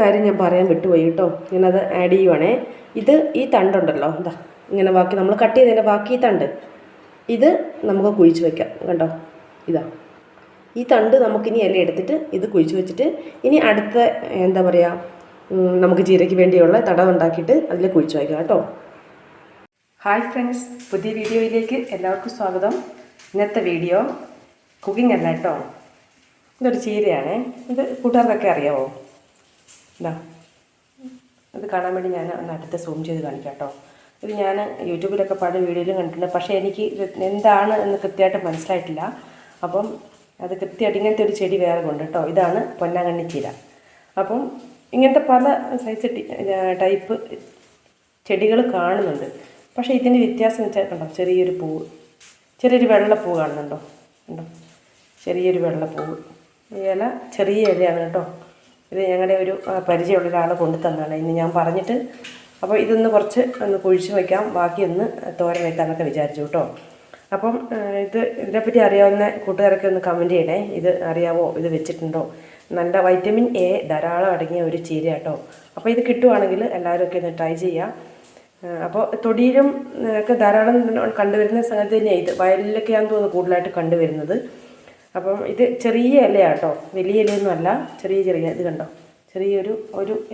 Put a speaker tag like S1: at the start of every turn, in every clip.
S1: കാര്യം ഞാൻ പറയാൻ വിട്ടുപോയി കേട്ടോ. ഞാനത് ആഡ് ചെയ്യുവാണേ. ഈ തണ്ടുണ്ടല്ലോ, ഇതാ ഇങ്ങനെ ബാക്കി നമ്മൾ കട്ട് ചെയ്തതിൻ്റെ ബാക്കി തണ്ട് ഇത് നമുക്ക് കുഴിച്ച് വയ്ക്കാം. കണ്ടോ, ഇതാ ഈ തണ്ട് നമുക്കിനി ഇല എടുത്തിട്ട് ഇത് കുഴിച്ച് വെച്ചിട്ട് ഇനി അടുത്ത എന്താ പറയുക, നമുക്ക് ചീരയ്ക്ക് വേണ്ടിയുള്ള തടവുണ്ടാക്കിയിട്ട് അതിൽ കുഴിച്ച് വയ്ക്കാം കേട്ടോ. ഹായ് ഫ്രണ്ട്സ്, പുതിയ വീഡിയോയിലേക്ക് എല്ലാവർക്കും സ്വാഗതം. ഇന്നത്തെ വീഡിയോ കുക്കിംഗ് അല്ല കേട്ടോ. ഇതൊരു ചീരയാണ്. ഇത് കൂട്ടുകാർക്കൊക്കെ അറിയാമോ? ഇതാ ഇത് കാണാൻ വേണ്ടി ഞാൻ ഒന്ന് അടുത്ത് സൂം ചെയ്ത് കാണിക്കാം കേട്ടോ. ഇത് ഞാൻ യൂട്യൂബിലൊക്കെ പല വീഡിയോയിലും കണ്ടിട്ടുണ്ട്. പക്ഷേ എനിക്ക് എന്താണ് എന്ന് കൃത്യമായിട്ട് മനസ്സിലായിട്ടില്ല. അപ്പം അത് കൃത്യമായിട്ട് ഇങ്ങനത്തെ ഒരു ചെടി വേറെ കൊണ്ട് കേട്ടോ. ഇതാണ് പൊന്നാങ്കണ്ണി ചീര. അപ്പം ഇങ്ങനത്തെ പല സൈസ് ടൈപ്പ് ചെടികൾ കാണുന്നുണ്ട്. പക്ഷേ ഇതിൻ്റെ വ്യത്യാസം വെച്ചാൽ കണ്ടോ, ചെറിയൊരു പൂവ്, ചെറിയൊരു വെള്ളപ്പൂ കാണുന്നുണ്ടോ? കണ്ടോ, ചെറിയൊരു വെള്ളപ്പൂവ്. ഇല ചെറിയ ഇലയാണ് കേട്ടോ. ഇത് ഞങ്ങളുടെ ഒരു പരിചയമുള്ള ഒരാൾ കൊണ്ടു തന്നതാണ്. ഇന്ന് ഞാൻ പറഞ്ഞിട്ട് അപ്പോൾ ഇതൊന്ന് കുറച്ച് ഒന്ന് കുഴിച്ച് വയ്ക്കാം, ബാക്കി ഒന്ന് തോരൻ വയ്ക്കാമെന്നൊക്കെ വിചാരിച്ചു കേട്ടോ. അപ്പം ഇതിനെപ്പറ്റി അറിയാവുന്ന കൂട്ടുകാരൊക്കെ ഒന്ന് കമൻറ്റ് ചെയ്യണേ. ഇത് അറിയാവോ, ഇത് വെച്ചിട്ടുണ്ടോ? നല്ല വൈറ്റമിൻ എ ധാരാളം അടങ്ങിയ ഒരു ചീര കേട്ടോ. അപ്പോൾ ഇത് കിട്ടുവാണെങ്കിൽ എല്ലാവരും ഒക്കെ ഒന്ന് ട്രൈ ചെയ്യാം. അപ്പോൾ തൊടിയിലും ഒക്കെ ധാരാളം കണ്ടുവരുന്ന സംഗതി തന്നെയാണ്. ഇത് വയലിലൊക്കെയാണെന്ന് തോന്നുന്നു കൂടുതലായിട്ട് കണ്ടുവരുന്നത്. അപ്പം ഇത് ചെറിയ ഇലയാണ് കേട്ടോ, വലിയ ഇലയൊന്നും അല്ല, ചെറിയ ഇത് കണ്ടോ, ചെറിയൊരു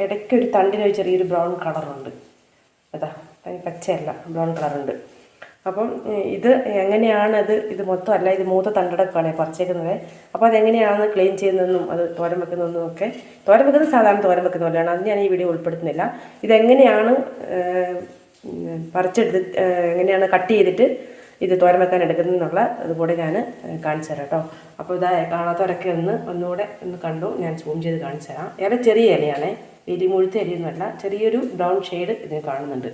S1: ഇടയ്ക്കൊരു തണ്ടിനൊരു ചെറിയൊരു ബ്രൗൺ കളറുണ്ട്. അതാ പച്ചയല്ല, ബ്രൗൺ കളറുണ്ട്. അപ്പം ഇത് എങ്ങനെയാണ് ഇത് മൊത്തം അല്ല, ഇത് മൂത്ത തണ്ടടക്കാണ് പറിച്ചേക്കുന്നത്. അപ്പോൾ അതെങ്ങനെയാണ് ക്ലീൻ ചെയ്യുന്നതെന്നും അത് തോരൻ വെക്കുന്നതെന്നും ഒക്കെ, തോരൻ വെക്കുന്നത് സാധാരണ തോരൻ വെക്കുന്ന പോലെയാണ്, അത് ഞാൻ ഈ വീഡിയോ ഉൾപ്പെടുത്തുന്നില്ല. ഇതെങ്ങനെയാണ് പറിച്ചെടുത്ത് എങ്ങനെയാണ് കട്ട് ചെയ്തിട്ട് ഇത് തോരൻ വെക്കാൻ എടുക്കുന്നതെന്നുള്ള അതുകൂടെ ഞാൻ കാണിച്ചു തരാം കേട്ടോ. അപ്പോൾ ഇതാ കാണാത്തവരൊക്കെ ഒന്നുകൂടെ കണ്ടു, ഞാൻ സൂം ചെയ്ത് കാണിച്ചു തരാം. ഇല ചെറിയ ഇലയാണേ, വലിയ മുഴുത്ത ഇലയൊന്നുമല്ല, ചെറിയൊരു ബ്രൗൺ ഷെയ്ഡ് ഇതിന് കാണുന്നുണ്ട്.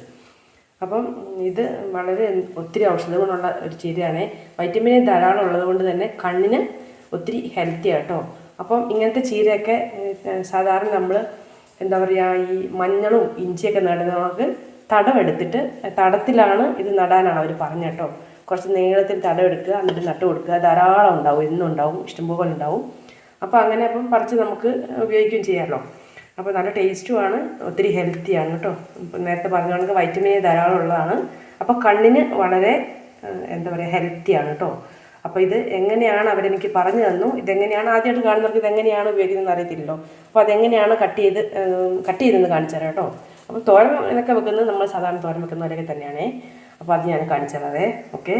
S1: അപ്പം ഇത് വളരെ ഒത്തിരി ഔഷധ ഗുണമുള്ള ഒരു ചീരയാണ്. വൈറ്റമിൻ എ ധാരാളം ഉള്ളത് കൊണ്ട് തന്നെ കണ്ണിന് ഒത്തിരി ഹെൽത്തിയാണ് കേട്ടോ. അപ്പം ഇങ്ങനത്തെ ചീരയൊക്കെ സാധാരണ നമ്മൾ എന്താ പറയുക, ഈ മഞ്ഞളും ഇഞ്ചിയൊക്കെ നടുന്നവർക്ക് തടമെടുത്തിട്ട് തടത്തിലാണ് ഇത് നടാനാണ് അവർ പറഞ്ഞ കേട്ടോ. കുറച്ച് നീളത്തിൽ തടമെടുക്കുക, എന്നിട്ട് നട്ടു കൊടുക്കുക. ധാരാളം ഉണ്ടാവും, എന്നും ഉണ്ടാവും, ഇഷ്ടംപോലെ ഉണ്ടാവും. അപ്പോൾ അങ്ങനെ അപ്പം പറിച്ച് നമുക്ക് ഉപയോഗിക്കുകയും ചെയ്യാമല്ലോ. അപ്പോൾ നല്ല ടേസ്റ്റുമാണ്, ഒത്തിരി ഹെൽത്തിയാണ് കേട്ടോ. ഇപ്പം നേരത്തെ പറഞ്ഞ കണക്ക് വൈറ്റമിൻ എ ധാരാളം ഉള്ളതാണ്. അപ്പോൾ കണ്ണിന് വളരെ എന്താ പറയുക, ഹെൽത്തിയാണ് കേട്ടോ. അപ്പോൾ ഇത് എങ്ങനെയാണ് അവരെനിക്ക് പറഞ്ഞു തന്നു. ഇതെങ്ങനെയാണ് ആദ്യമായിട്ട് കാണുന്നവർക്ക് ഇതെങ്ങനെയാണ് ഉപയോഗിക്കുന്നതെന്ന് അറിയത്തില്ലല്ലോ. അപ്പോൾ അതെങ്ങനെയാണ് കട്ട് ചെയ്തെന്ന് കാണിച്ചു തരാം കേട്ടോ. അപ്പോൾ തോരനൊക്കെ വെക്കുന്നത് നമ്മൾ സാധാരണ തോരൻ വെക്കുന്നവരൊക്കെ തന്നെയാണേ. അപ്പോൾ അത് ഞാൻ കാണിച്ചു തരാവേ. ഓക്കെ,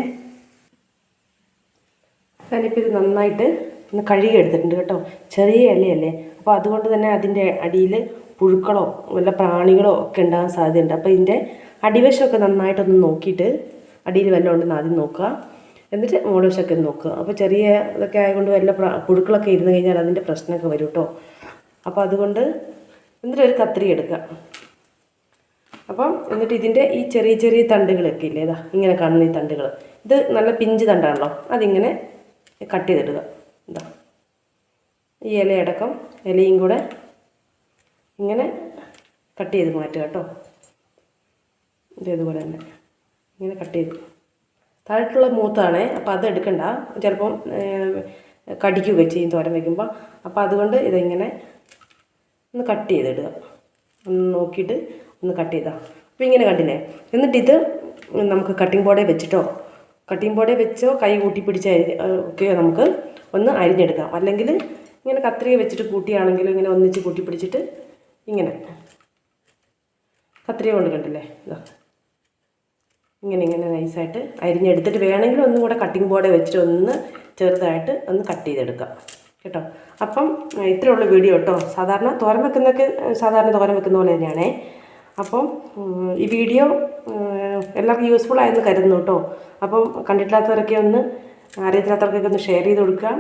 S1: ഞാനിപ്പോൾ ഇത് നന്നായിട്ട് ഒന്ന് കഴുകി എടുത്തിട്ടുണ്ട് കേട്ടോ. ചെറിയ ഇലയല്ലേ, അപ്പോൾ അതുകൊണ്ട് തന്നെ അതിൻ്റെ അടിയിൽ പുഴുക്കളോ വല്ല പ്രാണികളോ ഒക്കെ ഉണ്ടാകാൻ സാധ്യതയുണ്ട്. അപ്പോൾ ഇതിൻ്റെ അടിവശമൊക്കെ നന്നായിട്ടൊന്ന് നോക്കിയിട്ട് അടിയിൽ വല്ലതും ഉണ്ടെന്ന് ആദ്യം നോക്കുക, എന്നിട്ട് മുകൾവശമൊക്കെ ഒന്ന് നോക്കുക. അപ്പോൾ ചെറിയ ഇതൊക്കെ ആയതുകൊണ്ട് വല്ല പുഴുക്കളൊക്കെ ഇരുന്ന് കഴിഞ്ഞാൽ അതിൻ്റെ പ്രശ്നമൊക്കെ വരും കേട്ടോ. അപ്പോൾ അതുകൊണ്ട് എന്നിട്ട് ഒരു കത്രിക എടുക്കുക. അപ്പം എന്നിട്ട് ഇതിൻ്റെ ഈ ചെറിയ തണ്ടുകളൊക്കെ ഇല്ലേ, ഇതാ ഇങ്ങനെ കാണുന്ന ഈ തണ്ടുകൾ, ഇത് നല്ല പിഞ്ച് തണ്ടാണല്ലോ, അതിങ്ങനെ കട്ട് ചെയ്തിടുക. ഇതാ ഈ ഇലയടക്കം ഇലയും കൂടെ ഇങ്ങനെ കട്ട് ചെയ്ത് മാറ്റുക കേട്ടോ. ഇതേതുപോലെ തന്നെ ഇങ്ങനെ കട്ട് ചെയ്ത്, താഴെയുള്ള മൂത്താണേ, അപ്പോൾ അത് എടുക്കണ്ട, ചിലപ്പം കടിക്കുകയൊക്കെ ചെയ്യും തോരൻ വയ്ക്കുമ്പോൾ. അപ്പോൾ അതുകൊണ്ട് ഇതിങ്ങനെ ഒന്ന് കട്ട് ചെയ്തിടുക, ഒന്ന് നോക്കിയിട്ട് ഒന്ന് കട്ട് ചെയ്താൽ. അപ്പോൾ ഇങ്ങനെ കണ്ടില്ലേ. എന്നിട്ടിത് നമുക്ക് കട്ടിംഗ് ബോർഡേ വെച്ചിട്ടോ, കട്ടിംഗ് ബോർഡേ വെച്ചോ കൈ കൂട്ടി പിടിച്ച് ഒക്കെ നമുക്ക് ഒന്ന് അരിഞ്ഞെടുക്കാം. അല്ലെങ്കിൽ ഇങ്ങനെ കത്രിക വെച്ചിട്ട് കൂട്ടിയാണെങ്കിലും ഇങ്ങനെ ഒന്നിച്ച് കൂട്ടി പിടിച്ചിട്ട് ഇങ്ങനെ കത്രിക കൊണ്ട് കണ്ടില്ലേ, ഇതാ ഇങ്ങനെ നൈസായിട്ട് അരിഞ്ഞെടുത്തിട്ട് വേണമെങ്കിൽ ഒന്നും കൂടെ കട്ടിംഗ് ബോർഡേ വെച്ചിട്ട് ഒന്ന് ചെറുതായിട്ട് ഒന്ന് കട്ട് ചെയ്തെടുക്കാം കേട്ടോ. അപ്പം ഇത്രയുള്ള വീഡിയോ കേട്ടോ. സാധാരണ തോരൻ വെക്കുന്ന പോലെ തന്നെയാണേ. അപ്പം ഈ വീഡിയോ എല്ലാവർക്കും യൂസ്ഫുൾ ആയെന്ന് കരുതുന്നു കേട്ടോ. അപ്പം കണ്ടിട്ടില്ലാത്തവരൊക്കെ അറിയത്തില്ലാത്തവർക്കൊക്കെ ഒന്ന് ഷെയർ ചെയ്ത് കൊടുക്കുക.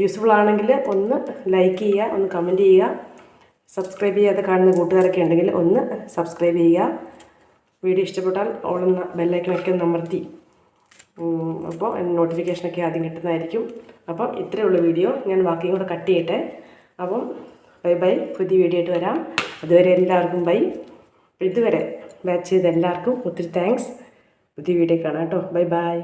S1: യൂസ്ഫുൾ ആണെങ്കിൽ ഒന്ന് ലൈക്ക് ചെയ്യുക, ഒന്ന് കമൻറ്റ് ചെയ്യുക. സബ്സ്ക്രൈബ് ചെയ്യാതെ കാണുന്ന കൂട്ടുകാരൊക്കെ ഉണ്ടെങ്കിൽ ഒന്ന് സബ്സ്ക്രൈബ് ചെയ്യുക. വീഡിയോ ഇഷ്ടപ്പെട്ടാൽ ഓളുന്ന ബെല്ലൈക്കണൊക്കെ ഒന്ന് അമർത്തി, അപ്പോൾ നോട്ടിഫിക്കേഷനൊക്കെ ആദ്യം കിട്ടുന്നതായിരിക്കും. അപ്പം ഇത്രയുള്ള വീഡിയോ. ഞാൻ ബാക്കിയും കൂടെ കട്ട് ചെയ്യട്ടെ. അപ്പം ബൈ, പുതിയ വീഡിയോ ആയിട്ട് വരാം. അതുവരെ എല്ലാവർക്കും ബൈ. ഇതുവരെ വാച്ച് ചെയ്ത എല്ലാവർക്കും ഒത്തിരി താങ്ക്സ്. പുതിയ വീഡിയോ കാണാം കേട്ടോ. ബൈ.